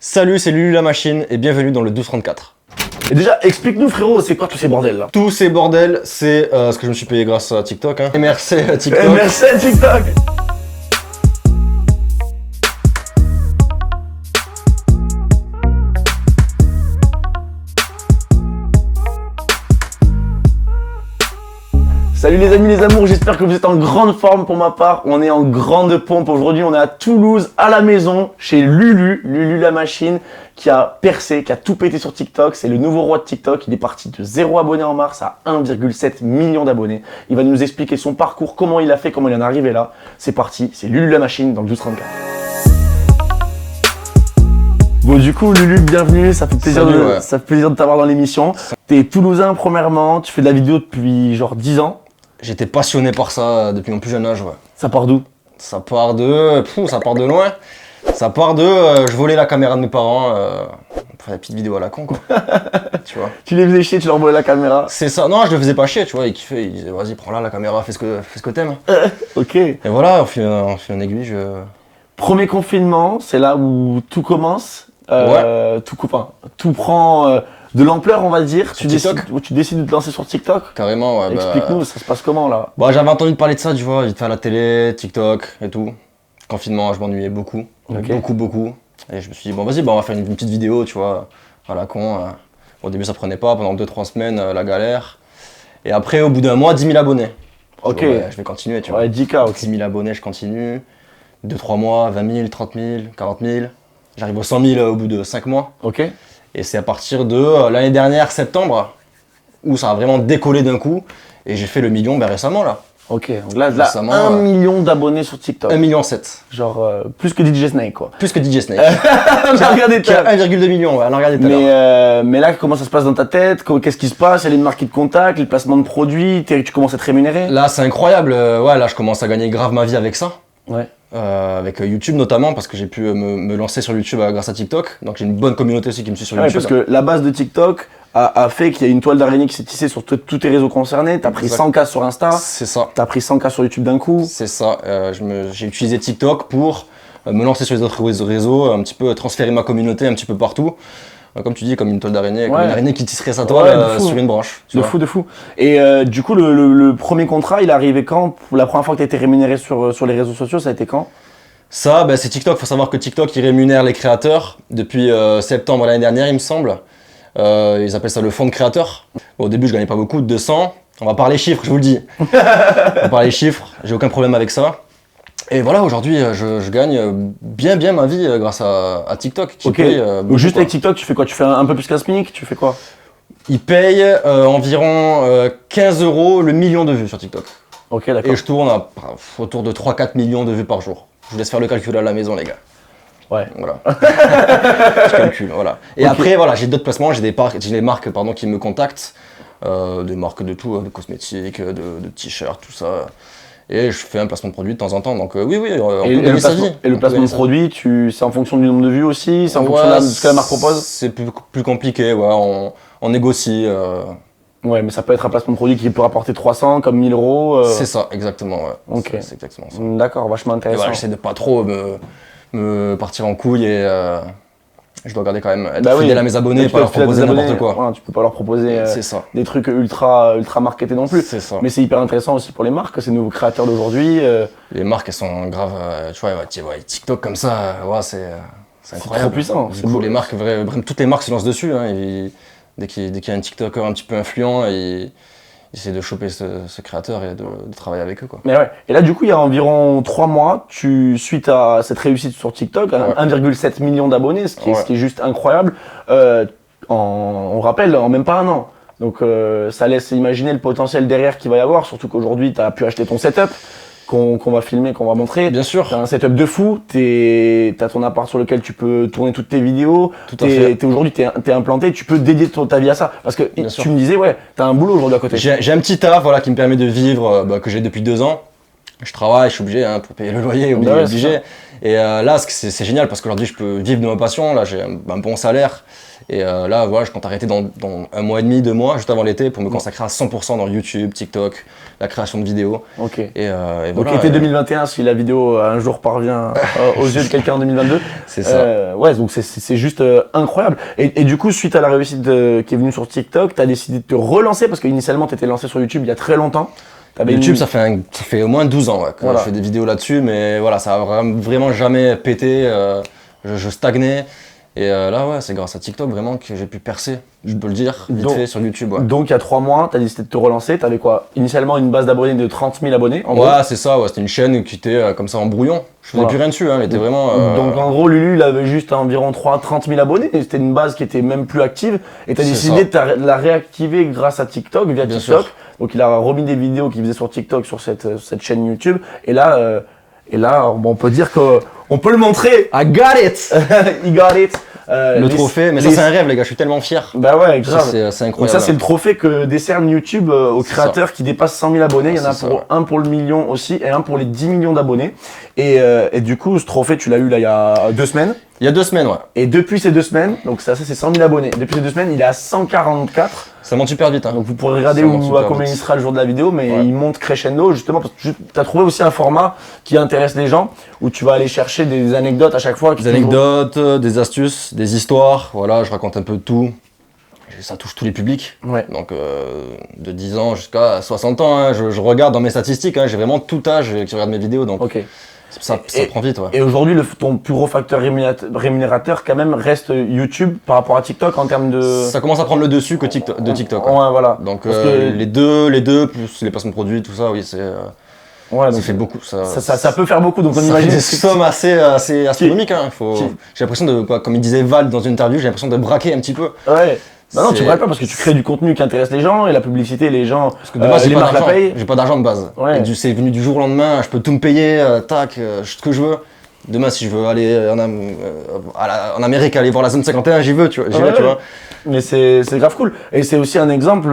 Salut, c'est Lulu la machine et bienvenue dans le 1234. Et déjà, explique-nous frérot, c'est quoi tous ces bordels là? Tous ces bordels, c'est ce que je me suis payé grâce à TikTok. Hein. MRC TikTok. MRC TikTok. Salut les amis, les amours, j'espère que vous êtes en grande forme. Pour ma part, on est en grande pompe. Aujourd'hui, on est à Toulouse, à la maison, chez Lulu la machine, qui a percé, qui a tout pété sur TikTok. C'est le nouveau roi de TikTok. Il est parti de 0 abonnés en mars à 1,7 million d'abonnés. Il va nous expliquer son parcours, comment il a fait, comment il en est arrivé là. C'est parti, c'est Lulu la machine dans le 1234. Bon du coup Lulu, bienvenue, ça fait plaisir, ça fait plaisir de t'avoir dans l'émission. T'es toulousain premièrement, tu fais de la vidéo depuis genre 10 ans. J'étais passionné par ça depuis mon plus jeune âge. Ouais. Ça part d'où? Ça part de loin. Ça part de je volais la caméra de mes parents pour faire des petites vidéos à la con quoi. Tu vois. Tu les faisais chier, tu leur volais la caméra? C'est ça, non je le faisais pas chier, tu vois, ils kiffaient, ils disaient vas-y prends la caméra, fais ce que t'aimes. Ok. Et voilà, on fait un aiguille. Premier confinement, c'est là où tout commence. Tout prend de l'ampleur, on va dire. Tu décides de te lancer sur TikTok. Carrément, ouais. Explique-nous, ça se passe comment là? Bah, j'avais entendu parler de ça, tu vois, vite fait à la télé, TikTok et tout. Confinement, je m'ennuyais beaucoup. Okay. Beaucoup. Et je me suis dit, bon, vas-y, on va faire une petite vidéo, tu vois, à la con. Au début, ça prenait pas, pendant 2-3 semaines, la galère. Et après, au bout d'un mois, 10 000 abonnés. Ok. Je vais continuer, tu vois. Ouais, 10K, ok. 10 000 abonnés, je continue. 2-3 mois, 20 000, 30 000, 40 000. J'arrive aux 100 000 au bout de 5 mois. Ok. Et c'est à partir de l'année dernière, septembre, où ça a vraiment décollé d'un coup. Et j'ai fait le million récemment là. Ok, donc là 1 million d'abonnés sur TikTok. 1,7 million. Genre plus que DJ Snake quoi. Plus que DJ Snake. On a regardé qui a 1,2 million, ouais, on a regardé tout à l'heure. Mais là, comment ça se passe dans ta tête? Qu'est-ce qui se passe? Il y a les marques qui te contactent, les placements de produits, tu commences à être rémunéré? Là, c'est incroyable. Ouais, là, je commence à gagner grave ma vie avec ça. Ouais. Avec YouTube notamment, parce que j'ai pu me lancer sur YouTube grâce à TikTok. Donc j'ai une bonne communauté aussi qui me suit sur YouTube. Parce que la base de TikTok a fait qu'il y a une toile d'araignée qui s'est tissée sur tous tes réseaux concernés. T'as pris 100K sur Insta. C'est ça. T'as pris 100K sur YouTube d'un coup. C'est ça. J'ai utilisé TikTok pour me lancer sur les autres réseaux, un petit peu transférer ma communauté un petit peu partout. Comme tu dis, comme une toile d'araignée, comme une araignée qui tisserait sa toile sur une branche. De fou. Et du coup, le premier contrat, il est arrivé quand? La première fois que tu as été rémunéré sur les réseaux sociaux, ça a été quand? Ça, c'est TikTok. Faut savoir que TikTok, il rémunère les créateurs depuis septembre l'année dernière, il me semble. Ils appellent ça le fonds de créateurs. Bon, au début, je gagnais pas beaucoup, 200. On va parler chiffres, je vous le dis. On va parler chiffres, j'ai aucun problème avec ça. Et voilà, aujourd'hui, je gagne bien ma vie grâce à TikTok. Qui paye, juste avec TikTok, tu fais quoi? Tu fais un peu plus qu'un SMIC? Tu fais quoi? Il paye environ 15 € le million de vues sur TikTok. Ok, d'accord. Et je tourne autour de 3-4 millions de vues par jour. Je vous laisse faire le calcul à la maison, les gars. Ouais. Voilà. Je calcule, voilà. Et après, voilà, j'ai d'autres placements, j'ai des marques qui me contactent. Des marques de tout, de cosmétiques, de t-shirts, tout ça. Et je fais un placement de produit de temps en temps, donc oui, on peut gagner sa vie. Et le placement de produit, c'est en fonction du nombre de vues aussi? C'est en fonction de ce que la marque propose? C'est plus compliqué, ouais, on négocie. Ouais, mais ça peut être un placement de produit qui peut rapporter 300 comme 1000 €. C'est ça, exactement, ouais. Ok. C'est exactement ça. D'accord, vachement intéressant. Et voilà, j'essaie de pas trop me partir en couille et je dois garder quand même être fidèle à mes abonnés et pas leur proposer n'importe quoi. Ouais, tu peux pas leur proposer des trucs ultra marketés non plus. C'est ça. Mais c'est hyper intéressant aussi pour les marques, ces nouveaux créateurs d'aujourd'hui. Les marques, elles sont grave, tu vois, TikTok comme ça, ouais, c'est incroyable. Trop puissant. Du coup, les marques, toutes les marques se lancent dessus. Hein, dès qu'il y a un TikToker un petit peu influent, ils essaient de choper ce créateur et de travailler avec eux, quoi. Mais ouais. Et là, du coup, il y a environ 3 mois, suite à cette réussite sur TikTok, 1,7 million d'abonnés, ce qui est juste incroyable, on rappelle, en même pas un an. Donc ça laisse imaginer le potentiel derrière qu'il va y avoir, surtout qu'aujourd'hui, tu as pu acheter ton setup qu'on va filmer, qu'on va montrer. Bien sûr. T'as un setup de fou, t'as ton appart sur lequel tu peux tourner toutes tes vidéos. Tout à fait. Aujourd'hui, t'es implanté, tu peux dédier ta vie à ça. Parce que tu me disais, t'as un boulot aujourd'hui à côté. J'ai un petit taf, voilà, qui me permet de vivre, que j'ai depuis 2 ans. Je travaille, je suis obligé pour payer le loyer, obligé. Et là, c'est génial parce qu'aujourd'hui, je peux vivre de ma passion. Là, j'ai un bon salaire Et là, voilà, je compte arrêter dans 1 mois et demi, 2 mois, juste avant l'été, pour me consacrer à 100% dans YouTube, TikTok, la création de vidéos. Ok. Et Donc voilà, été 2021, si la vidéo un jour parvient aux yeux de quelqu'un en 2022. c'est ça. Ouais, donc c'est juste incroyable. Et du coup, suite à la réussite qui est venue sur TikTok, tu as décidé de te relancer parce qu'initialement, tu étais lancé sur YouTube il y a très longtemps. YouTube, ça fait au moins 12 ans que Voilà. je fais des vidéos là-dessus, mais voilà, ça a vraiment jamais pété. Je stagnais. Et là, ouais, c'est grâce à TikTok vraiment que j'ai pu percer, je peux le dire, vite fait sur YouTube. Ouais. Donc il y a 3 mois, tu as décidé de te relancer. Tu avais quoi? Initialement une base d'abonnés de 30 000 abonnés en gros. Ouais, c'est ça, ouais, c'était une chaîne qui était comme ça en brouillon. Je faisais plus rien dessus, elle était vraiment. Donc en gros, Lulu, il avait juste environ 30 000 abonnets. C'était une base qui était même plus active. Et tu as décidé de la réactiver grâce à TikTok, via Bien TikTok. sûr. Donc il a remis des vidéos qu'il faisait sur TikTok, sur cette chaîne YouTube. Et là, on peut dire qu'on peut le montrer. I got it! He got it. Le trophée, mais ça c'est un rêve les gars, je suis tellement fier. Bah ouais, Ça, grave. c'est Donc incroyable. ça, c'est le trophée que décerne YouTube aux C'est créateurs qui dépassent 100 000 abonnés. Il y en a C'est ça, pour ouais. un pour le million aussi et un pour les 10 millions d'abonnés. Et du coup, ce trophée, tu l'as eu là il y a 2 semaines. Il y a 2 semaines, ouais. Et depuis ces 2 semaines, donc ça c'est 100 000 abonnés. Depuis ces 2 semaines, il est à 144. Ça monte super vite. Hein. Donc vous pourrez regarder Ça monte à super combien vite. il sera le jour de la vidéo, mais Ouais. il monte crescendo justement parce que tu as trouvé aussi un format qui intéresse les gens, où tu vas aller chercher des anecdotes à chaque fois. Des anecdotes, des astuces, des histoires, voilà, je raconte un peu de tout. Ça touche tous les publics. Ouais. Donc de 10 ans jusqu'à 60 ans, hein, je regarde dans mes statistiques, hein, j'ai vraiment tout âge qui regarde mes vidéos, donc Ok. ça prend vite. Ouais. Et aujourd'hui, ton plus gros facteur rémunérateur quand même reste YouTube par rapport à TikTok en termes de. Ça commence à prendre le dessus que TikTok, de TikTok. Ouais. Ouais, voilà. Donc Parce que- les deux, plus les placements de produits, tout ça, oui, Ouais, ça donc fait beaucoup. ça peut faire beaucoup. Donc on ça imagine. fait des sommes assez astronomiques. Hein. Qui- J'ai l'impression de, comme il disait Val dans une interview, j'ai l'impression de braquer un petit peu. Ouais. Bah non, tu C'est- braques pas parce que tu crées du contenu qui intéresse les gens et la publicité, les gens. Parce que de base, les marques la d'argent. payent. J'ai pas d'argent de base. Ouais. Et c'est venu du jour au lendemain, je peux tout me payer, tac, ce que je veux. Demain, si je veux aller en Amérique, aller voir la zone 51, j'y vais, tu vois. Ouais, Tu vois. Mais c'est grave cool. Et c'est aussi un exemple,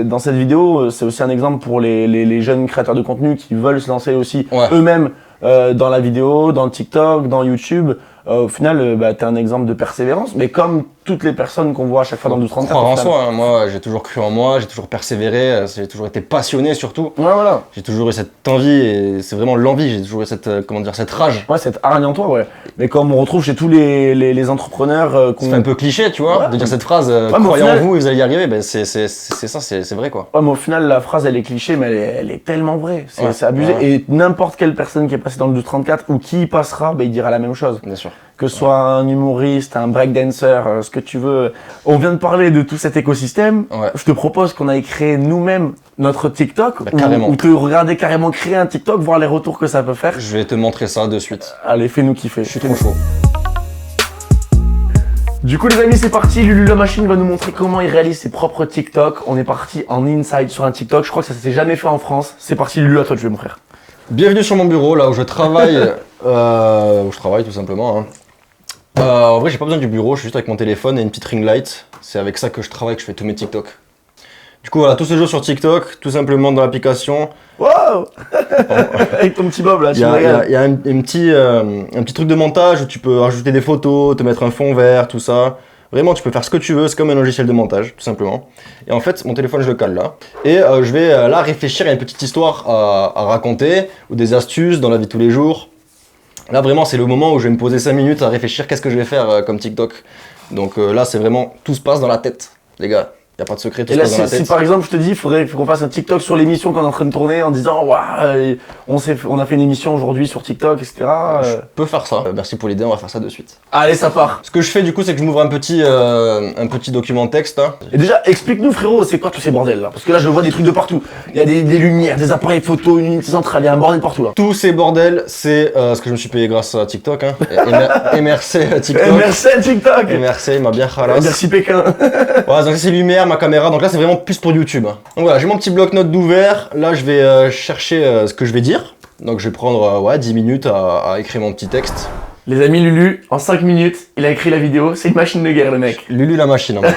dans cette vidéo, c'est aussi un exemple pour les jeunes créateurs de contenu qui veulent se lancer aussi Ouais. eux-mêmes dans la vidéo, dans le TikTok, dans YouTube. Au final, t'es un exemple de persévérance, mais comme toutes les personnes qu'on voit à chaque fois dans le 1234. Croire en au final. soi, hein. Moi, j'ai toujours cru en moi, j'ai toujours persévéré, j'ai toujours été passionné surtout. Ouais, voilà. J'ai toujours eu cette envie, et c'est vraiment l'envie, j'ai toujours eu cette, cette rage. Ouais, cette hargne en toi, ouais. Mais comme on retrouve chez tous les entrepreneurs C'est un peu cliché, tu vois, Ouais. de dire cette phrase, mais au croyez final- en vous et vous allez y arriver, ben c'est ça, c'est vrai quoi. Ouais, mais au final, la phrase, elle est cliché, mais elle est tellement vraie. Ouais. C'est abusé. Ouais. Et n'importe quelle personne qui est passée dans le 1234 ou qui y passera, il dira la même chose. Bien sûr. Que ce soit un humoriste, un breakdancer, ce que tu veux. On vient de parler de tout cet écosystème. Ouais. Je te propose qu'on aille créer nous-mêmes notre TikTok. Bah, carrément. Ou te regarder carrément créer un TikTok, voir les retours que ça peut faire. Je vais te montrer ça de suite. Allez, fais-nous kiffer. Je suis trop chaud. Du coup, les amis, c'est parti. Lulu la machine va nous montrer comment il réalise ses propres TikTok. On est parti en inside sur un TikTok. Je crois que ça s'est jamais fait en France. C'est parti, Lulu, à toi de jouer, mon frère. Bienvenue sur mon bureau, là où je travaille, où je travaille tout simplement. Hein. En vrai, j'ai pas besoin du bureau, je suis juste avec mon téléphone et une petite ring light. C'est avec ça que je travaille, que je fais tous mes TikTok. Du coup, voilà, tout se joue sur TikTok, tout simplement dans l'application. Wow. Avec ton petit bob là, Il tu y me régales. a un petit truc de montage où tu peux rajouter des photos, te mettre un fond vert, tout ça. Vraiment, tu peux faire ce que tu veux, c'est comme un logiciel de montage, tout simplement. Et en fait, mon téléphone, je le cale là. Et je vais là réfléchir à une petite histoire à raconter, ou des astuces dans la vie de tous les jours. Là, vraiment, c'est le moment où je vais me poser 5 minutes à réfléchir qu'est-ce que je vais faire comme TikTok. Donc là, c'est vraiment, tout se passe dans la tête, les gars. Y a pas de secret, tout Et se là, passe dans la si tête. par exemple je te dis, il faudrait qu'on fasse un TikTok sur l'émission qu'on est en train de tourner en disant, waouh, on a fait une émission aujourd'hui sur TikTok, etc. Je peux faire ça. Merci pour l'idée, on va faire ça de suite. Allez, ça part. Ce que je fais du coup, c'est que je m'ouvre un petit document texte. Hein. Et déjà, explique-nous, frérot, c'est quoi tous ces bordels là? Parce que là, je vois des trucs de partout. Il y a des lumières, des appareils photo, une unité centrale, il y a un bordel partout là. Tous ces bordels, c'est ce que je me suis payé grâce à TikTok. Hein. Et merci TikTok. Et merci TikTok. Et merci, il m'a bien khalas. Merci Pékin. Voilà, donc ça c'est lumière, ma caméra, donc là c'est vraiment plus pour YouTube. Hein. Donc voilà, j'ai mon petit bloc-notes d'ouvert, là je vais chercher ce que je vais dire. Donc je vais prendre 10 minutes à écrire mon petit texte. Les amis, Lulu, en 5 minutes, il a écrit la vidéo. C'est une machine de guerre, le mec. Lulu la machine. Hein,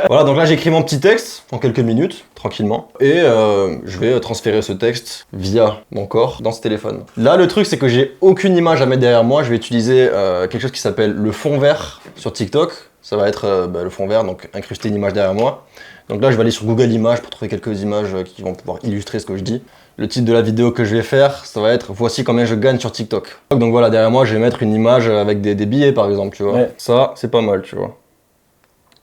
voilà, donc là j'ai écrit mon petit texte en quelques minutes, tranquillement. Et je vais transférer ce texte via mon corps dans ce téléphone. Là, le truc, c'est que j'ai aucune image à mettre derrière moi. Je vais utiliser quelque chose qui s'appelle le fond vert sur TikTok. Ça va être le fond vert, donc incruster une image derrière moi. Donc là, je vais aller sur Google Images pour trouver quelques images qui vont pouvoir illustrer ce que je dis. Le titre de la vidéo que je vais faire, ça va être « Voici combien je gagne sur TikTok ». Donc voilà, derrière moi, je vais mettre une image avec des billets, par exemple, tu vois. Ouais. Ça, c'est pas mal, tu vois.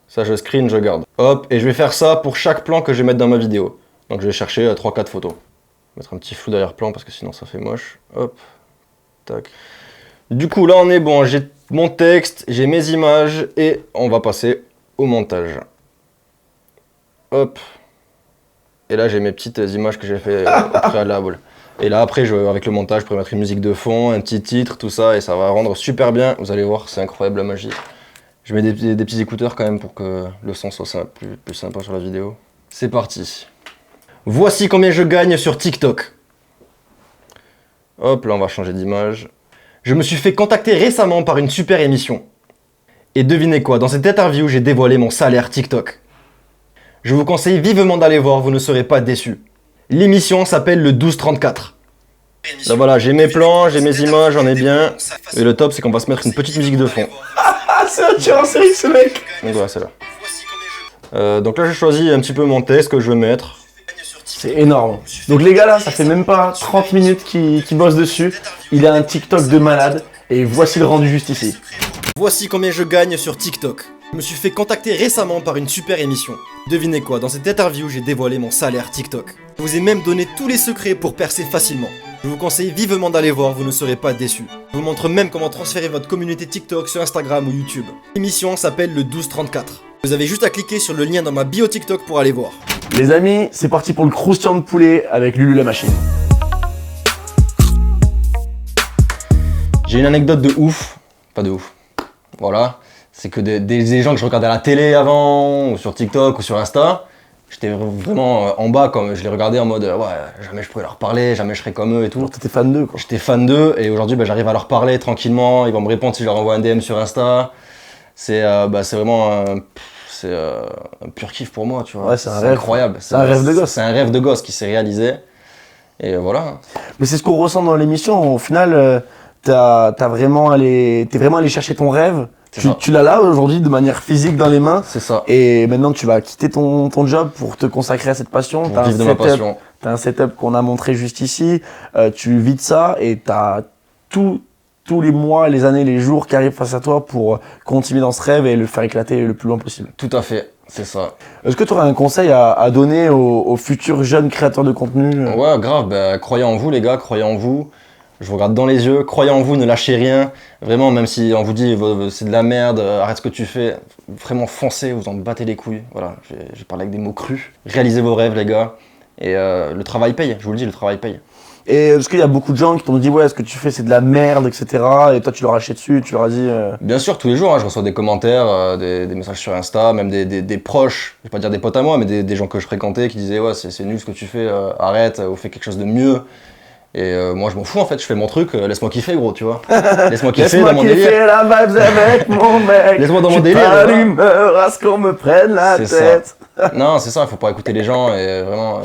Ça, je screen, je garde. Hop, et je vais faire ça pour chaque plan que je vais mettre dans ma vidéo. Donc je vais chercher 3-4 photos. Mettre un petit flou derrière-plan parce que sinon ça fait moche. Hop, tac. Du coup, là, on est bon. J'ai mon texte, j'ai mes images et on va passer au montage. Hop. Et là, j'ai mes petites images que j'ai fait au préalable. Et là, après, avec le montage, je pourrais mettre une musique de fond, un petit titre, tout ça, et ça va rendre super bien. Vous allez voir, c'est incroyable la magie. Je mets des petits écouteurs quand même pour que le son soit plus sympa sur la vidéo. C'est parti. Voici combien je gagne sur TikTok. Hop, là, on va changer d'image. Je me suis fait contacter récemment par une super émission. Et devinez quoi, dans cette interview, j'ai dévoilé mon salaire TikTok. Je vous conseille vivement d'aller voir, vous ne serez pas déçus. L'émission s'appelle le 1234. Là voilà, j'ai mes plans, j'ai mes images, j'en ai bien. Et le top, c'est qu'on va se mettre une petite musique de fond. Ah, c'est un tueur en série, ce mec. Donc voilà, c'est là. Donc là, j'ai choisi un petit peu mon texte que je veux mettre. C'est énorme. Donc les gars là, ça fait même pas 30 minutes qu'ils bossent dessus. Il a un TikTok de malade. Et voici le rendu juste ici. Voici combien je gagne sur TikTok. Je me suis fait contacter récemment par une super émission. Devinez quoi, dans cette interview, j'ai dévoilé mon salaire TikTok. Je vous ai même donné tous les secrets pour percer facilement. Je vous conseille vivement d'aller voir, vous ne serez pas déçus. Je vous montre même comment transférer votre communauté TikTok sur Instagram ou YouTube. L'émission s'appelle le 1234. Vous avez juste à cliquer sur le lien dans ma bio TikTok pour aller voir. Les amis, c'est parti pour le croustillant de poulet avec Lulu la machine. J'ai une anecdote de ouf. Pas de ouf. Voilà. C'est que des gens que je regardais à la télé avant, ou sur TikTok, ou sur Insta, j'étais vraiment en bas, comme je les regardais en mode ouais, jamais je pourrais leur parler, jamais je serais comme eux et tout. Alors t'étais fan d'eux quoi. J'étais fan d'eux et aujourd'hui j'arrive à leur parler tranquillement, ils vont me répondre si je leur envoie un DM sur Insta. C'est vraiment un pur kiff pour moi, tu vois. Ouais, c'est un rêve. Incroyable. C'est un rêve de gosse. C'est un rêve de gosse qui s'est réalisé. Et voilà. Mais c'est ce qu'on ressent dans l'émission. Au final, t'es vraiment allé chercher ton rêve. Tu l'as là aujourd'hui de manière physique dans les mains. C'est ça. Et maintenant tu vas quitter ton job pour te consacrer à cette passion. Pour vivre de ma passion. T'as un setup qu'on a montré juste ici. Tu vis de ça et t'as tous les mois, les années, les jours qui arrivent face à toi pour continuer dans ce rêve et le faire éclater le plus loin possible. Tout à fait, c'est ça. Est-ce que tu aurais un conseil à donner aux futurs jeunes créateurs de contenu? Ouais, grave. Croyez en vous les gars, croyez en vous. Je vous regarde dans les yeux, croyez en vous, ne lâchez rien. Vraiment, même si on vous dit c'est de la merde, arrête ce que tu fais, vraiment foncez, vous en battez les couilles. Voilà, j'ai parlé avec des mots crus. Réalisez vos rêves les gars. Et le travail paye, je vous le dis, le travail paye. Et est-ce qu'il y a beaucoup de gens qui t'ont dit ouais, ce que tu fais c'est de la merde, etc. Et toi tu leur as acheté dessus, tu leur as dit... Bien sûr, tous les jours, hein, je reçois des commentaires, des messages sur Insta, même des proches, je vais pas dire des potes à moi, mais des gens que je fréquentais qui disaient ouais, c'est nul ce que tu fais, arrête, ou fais quelque chose de mieux. Et moi je m'en fous en fait, je fais mon truc, laisse-moi kiffer gros, tu vois. Laisse-moi kiffer dans mon délire. Laisse-moi kiffer la vibes avec mon mec. Laisse-moi dans mon délire. Pas l'humeur à ce qu'on me prenne la tête. Non, c'est ça, il faut pas écouter les gens et vraiment,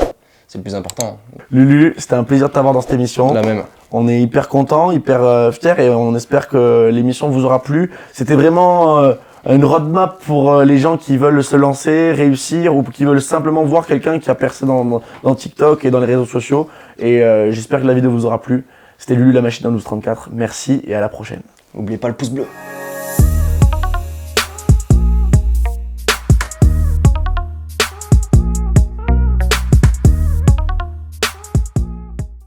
c'est le plus important. Lulu, c'était un plaisir de t'avoir dans cette émission. La même. On est hyper contents, hyper fiers et on espère que l'émission vous aura plu. C'était vraiment une roadmap pour les gens qui veulent se lancer, réussir ou qui veulent simplement voir quelqu'un qui a percé dans TikTok et dans les réseaux sociaux. Et j'espère que la vidéo vous aura plu. C'était Lulu la machine en 1234. Merci et à la prochaine. N'oubliez pas le pouce bleu.